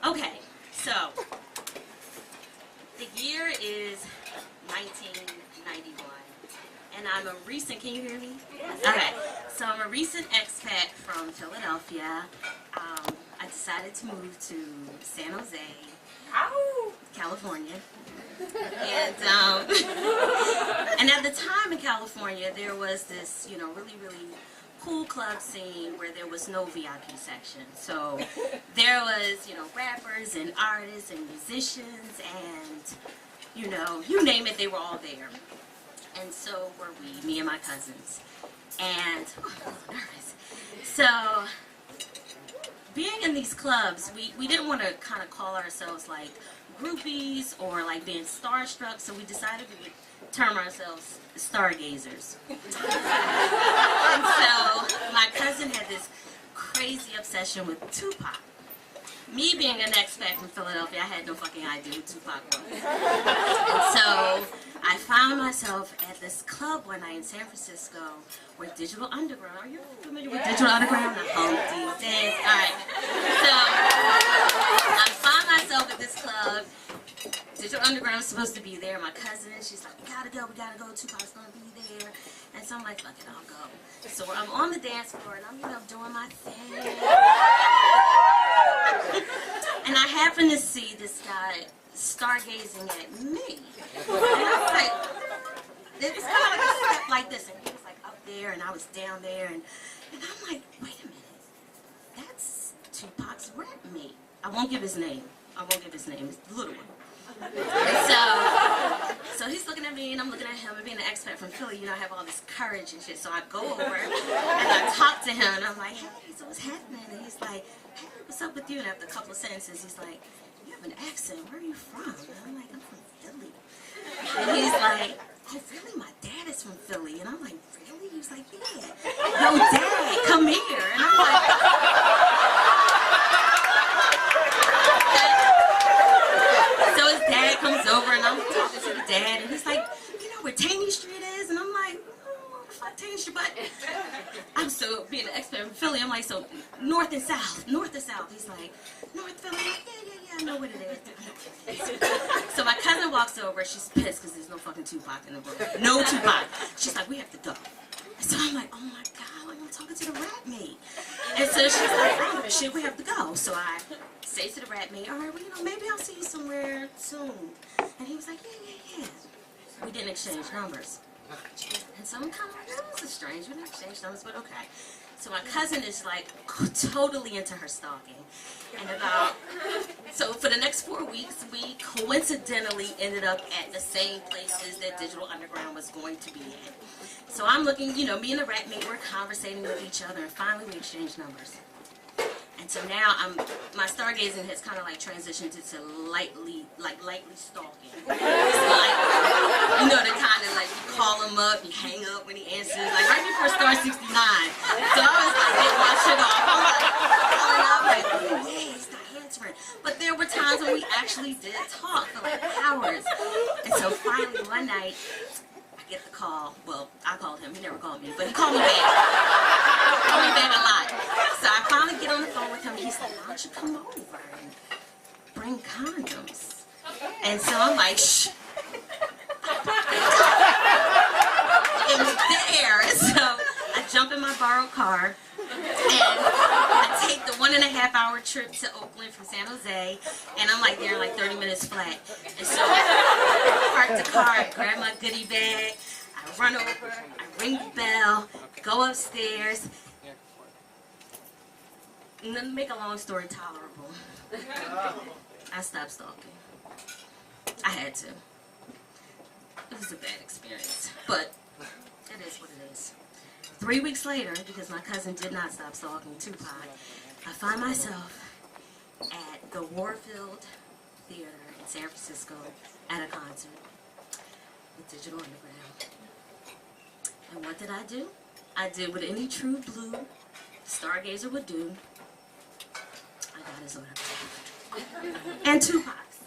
Okay, so the year is 1991, and I'm a recent, can you hear me? Yes. Okay, so I'm a recent expat from Philadelphia. I decided to move to San Jose, California. And at the time in California, there was this, really, really cool club scene where there was no VIP section. So there was, rappers and artists and musicians and, you name it, they were all there. And so were we, me and my cousins. And, I'm a little nervous. So, being in these clubs, we didn't want to kind of call ourselves like groupies or like being starstruck, so we decided we would term ourselves stargazers. And so my cousin had this crazy obsession with Tupac. Me being an expat from Philadelphia, I had no fucking idea who Tupac was. And so I found myself at this club one night in San Francisco where Digital Underground, are you familiar with Digital Underground? The Humpty Dance. Alright. So I found myself at this club. Digital Underground was supposed to be there. My cousin, she's like, we gotta go, Tupac's gonna be there. And so I'm like, fuck it, I'll go. So I'm on the dance floor and I'm, doing my thing. And I happen to see this guy stargazing at me. And I was like, it was kind of like a step like this, and he was like up there and I was down there, and I'm like, wait a minute, that's Tupac's rap mate. I won't give his name. It's the little one. And so he's looking at me and I'm looking at him, and being an expat from Philly, I have all this courage and shit. So I go over and I talk to him and I'm like, hey, so what's happening? And he's like, hey, what's up with you? And after a couple of sentences, he's like, you have an accent. Where are you from? And I'm like, I'm from Philly. And he's like, oh, really? My dad is from Philly. And I'm like, really? He's like, yeah. Yo, Dad, come here. And I'm like, so his dad comes over and I'm talking to the dad, and he's like, where Taney Street is? And I'm like, what the fuck, Taney Street? But I'm so, being an expat from Philly, I'm like, so north and south. He's like, North Philly? I'm like, yeah, I know what it is. So my cousin walks over, she's pissed because there's no fucking Tupac in the room. No Tupac. She's like, we have to go. And so I'm like, oh my God, I'm talking to the rap mate. And so she's like, oh shit, we have to go. So I say to the rap mate, all right, well, maybe I'll see you somewhere soon. And he was like, yeah. We didn't exchange numbers. And so I'm kind of like, this is strange. We didn't exchange numbers, but okay. So my cousin is like totally into her stalking. And so for the next 4 weeks, we coincidentally ended up at the same places that Digital Underground was going to be at. So I'm looking, me and the rap mate, we're conversating with each other, and finally we exchanged numbers. And so now my stargazing has kind of like transitioned into lightly stalking. It's like, the kind of like you call him up, you hang up when he answers, like right before star 69. So I was like getting my shit off. I'm like calling up, like, oh yeah, he's not answering. But there were times when we actually did talk for like hours. And so finally one night, I get the call. Well, I called him. He never called me, but he called me back. He called me back a lot. So I finally get on the phone with him. He's like, why don't you come over and bring condoms? And so I'm like, shh. It was there. So I jump in my borrowed car and I take the 1.5-hour trip to Oakland from San Jose, and I'm like there in like 30 minutes flat. And so I park the car, I grab my goodie bag, I run over, I ring the bell, go upstairs, and then make a long story tolerable, I stopped stalking. I had to. It was a bad experience, but it is what it is. 3 weeks later, because my cousin did not stop stalking Tupac, I find myself at the Warfield Theater in San Francisco at a concert with Digital Underground. And what did I do? I did what any true blue stargazer would do. I got his autograph. And Tupac's.